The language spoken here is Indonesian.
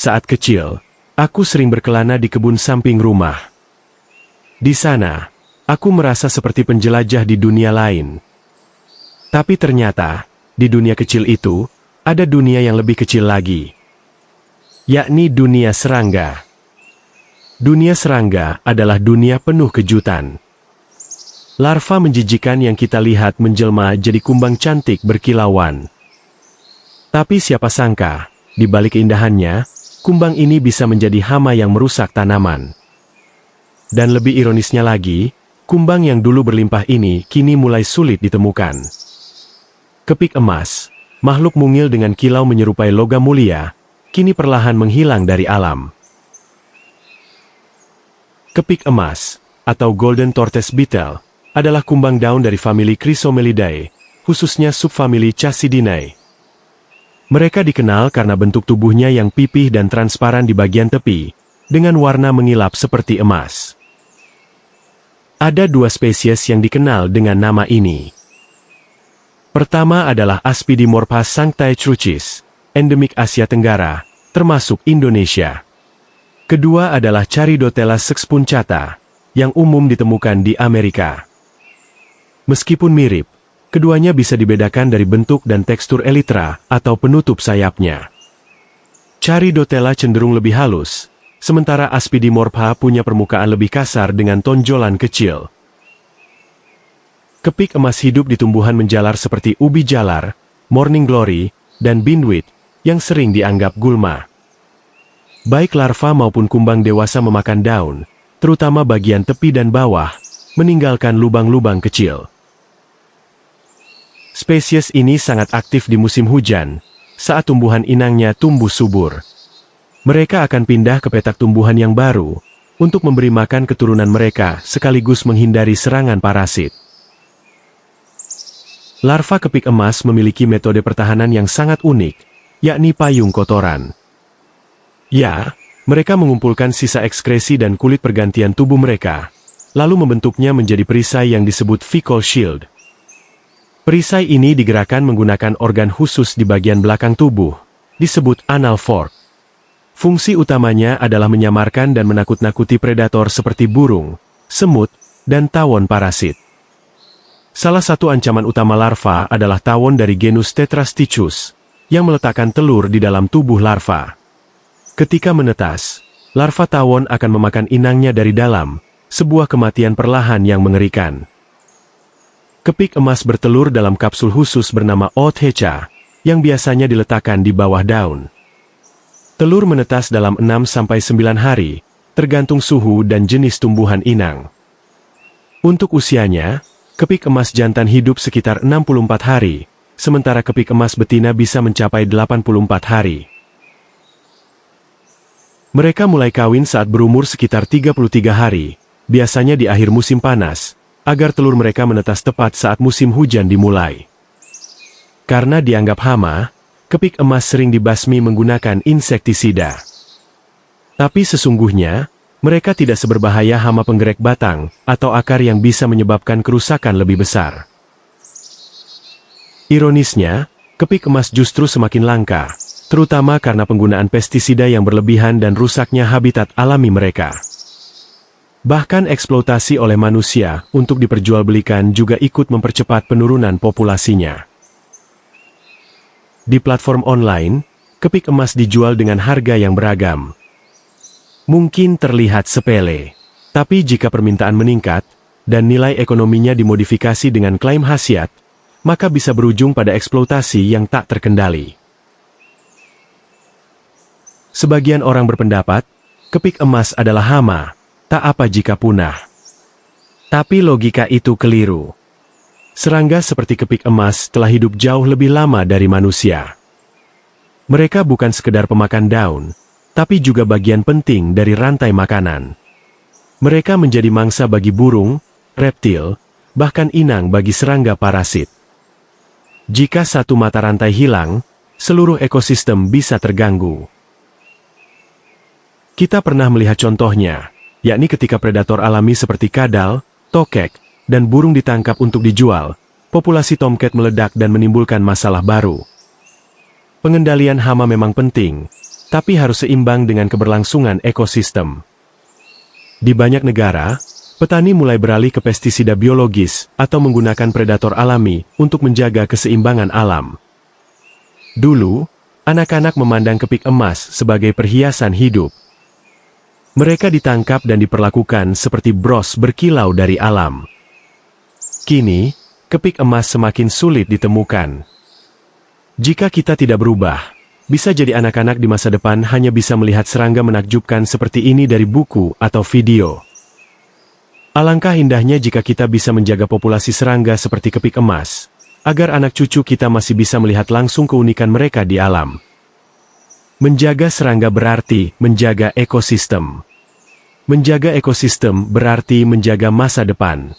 Saat kecil, aku sering berkelana di kebun samping rumah. Di sana, aku merasa seperti penjelajah di dunia lain. Tapi ternyata, di dunia kecil itu, ada dunia yang lebih kecil lagi. Yakni dunia serangga. Dunia serangga adalah dunia penuh kejutan. Larva menjijikan yang kita lihat menjelma jadi kumbang cantik berkilauan. Tapi siapa sangka, di balik keindahannya, kumbang ini bisa menjadi hama yang merusak tanaman. Dan lebih ironisnya lagi, kumbang yang dulu berlimpah ini kini mulai sulit ditemukan. Kepik emas, makhluk mungil dengan kilau menyerupai logam mulia, kini perlahan menghilang dari alam. Kepik emas, atau Golden Tortoise Beetle, adalah kumbang daun dari famili Chrysomelidae, khususnya subfamili Chassidinae. Mereka dikenal karena bentuk tubuhnya yang pipih dan transparan di bagian tepi, dengan warna mengilap seperti emas. Ada dua spesies yang dikenal dengan nama ini. Pertama adalah Aspidimorpha sanctae crucis, endemik Asia Tenggara, termasuk Indonesia. Kedua adalah Charidotella sexpuncata, yang umum ditemukan di Amerika. Meskipun mirip, keduanya bisa dibedakan dari bentuk dan tekstur elytra atau penutup sayapnya. Charidotella cenderung lebih halus, sementara Aspidimorpha punya permukaan lebih kasar dengan tonjolan kecil. Kepik emas hidup di tumbuhan menjalar seperti ubi jalar, morning glory, dan bindweed, yang sering dianggap gulma. Baik larva maupun kumbang dewasa memakan daun, terutama bagian tepi dan bawah, meninggalkan lubang-lubang kecil. Spesies ini sangat aktif di musim hujan, saat tumbuhan inangnya tumbuh subur. Mereka akan pindah ke petak tumbuhan yang baru, untuk memberi makan keturunan mereka sekaligus menghindari serangan parasit. Larva kepik emas memiliki metode pertahanan yang sangat unik, yakni payung kotoran. Ya, mereka mengumpulkan sisa ekskresi dan kulit pergantian tubuh mereka, lalu membentuknya menjadi perisai yang disebut fecal shield. Perisai ini digerakkan menggunakan organ khusus di bagian belakang tubuh, disebut anal fork. Fungsi utamanya adalah menyamarkan dan menakut-nakuti predator seperti burung, semut, dan tawon parasit. Salah satu ancaman utama larva adalah tawon dari genus Tetrastichus, yang meletakkan telur di dalam tubuh larva. Ketika menetas, larva tawon akan memakan inangnya dari dalam, sebuah kematian perlahan yang mengerikan. Kepik emas bertelur dalam kapsul khusus bernama ootheca, yang biasanya diletakkan di bawah daun. Telur menetas dalam 6-9 hari, tergantung suhu dan jenis tumbuhan inang. Untuk usianya, kepik emas jantan hidup sekitar 64 hari, sementara kepik emas betina bisa mencapai 84 hari. Mereka mulai kawin saat berumur sekitar 33 hari, biasanya di akhir musim panas, agar telur mereka menetas tepat saat musim hujan dimulai. Karena dianggap hama, kepik emas sering dibasmi menggunakan insektisida. Tapi sesungguhnya, mereka tidak seberbahaya hama penggerak batang atau akar yang bisa menyebabkan kerusakan lebih besar. Ironisnya, kepik emas justru semakin langka, terutama karena penggunaan pestisida yang berlebihan dan rusaknya habitat alami mereka. Bahkan eksploitasi oleh manusia untuk diperjualbelikan juga ikut mempercepat penurunan populasinya. Di platform online, kepik emas dijual dengan harga yang beragam. Mungkin terlihat sepele, tapi jika permintaan meningkat, dan nilai ekonominya dimodifikasi dengan klaim khasiat, maka bisa berujung pada eksploitasi yang tak terkendali. Sebagian orang berpendapat, kepik emas adalah hama, tak apa jika punah. Tapi logika itu keliru. Serangga seperti kepik emas telah hidup jauh lebih lama dari manusia. Mereka bukan sekedar pemakan daun, tapi juga bagian penting dari rantai makanan. Mereka menjadi mangsa bagi burung, reptil, bahkan inang bagi serangga parasit. Jika satu mata rantai hilang, seluruh ekosistem bisa terganggu. Kita pernah melihat contohnya, yakni ketika predator alami seperti kadal, tokek, dan burung ditangkap untuk dijual, populasi tomcat meledak dan menimbulkan masalah baru. Pengendalian hama memang penting, tapi harus seimbang dengan keberlangsungan ekosistem. Di banyak negara, petani mulai beralih ke pestisida biologis atau menggunakan predator alami untuk menjaga keseimbangan alam. Dulu, anak-anak memandang kepik emas sebagai perhiasan hidup. Mereka ditangkap dan diperlakukan seperti bros berkilau dari alam. Kini, kepik emas semakin sulit ditemukan. Jika kita tidak berubah, bisa jadi anak-anak di masa depan hanya bisa melihat serangga menakjubkan seperti ini dari buku atau video. Alangkah indahnya jika kita bisa menjaga populasi serangga seperti kepik emas, agar anak cucu kita masih bisa melihat langsung keunikan mereka di alam. Menjaga serangga berarti menjaga ekosistem. Menjaga ekosistem berarti menjaga masa depan.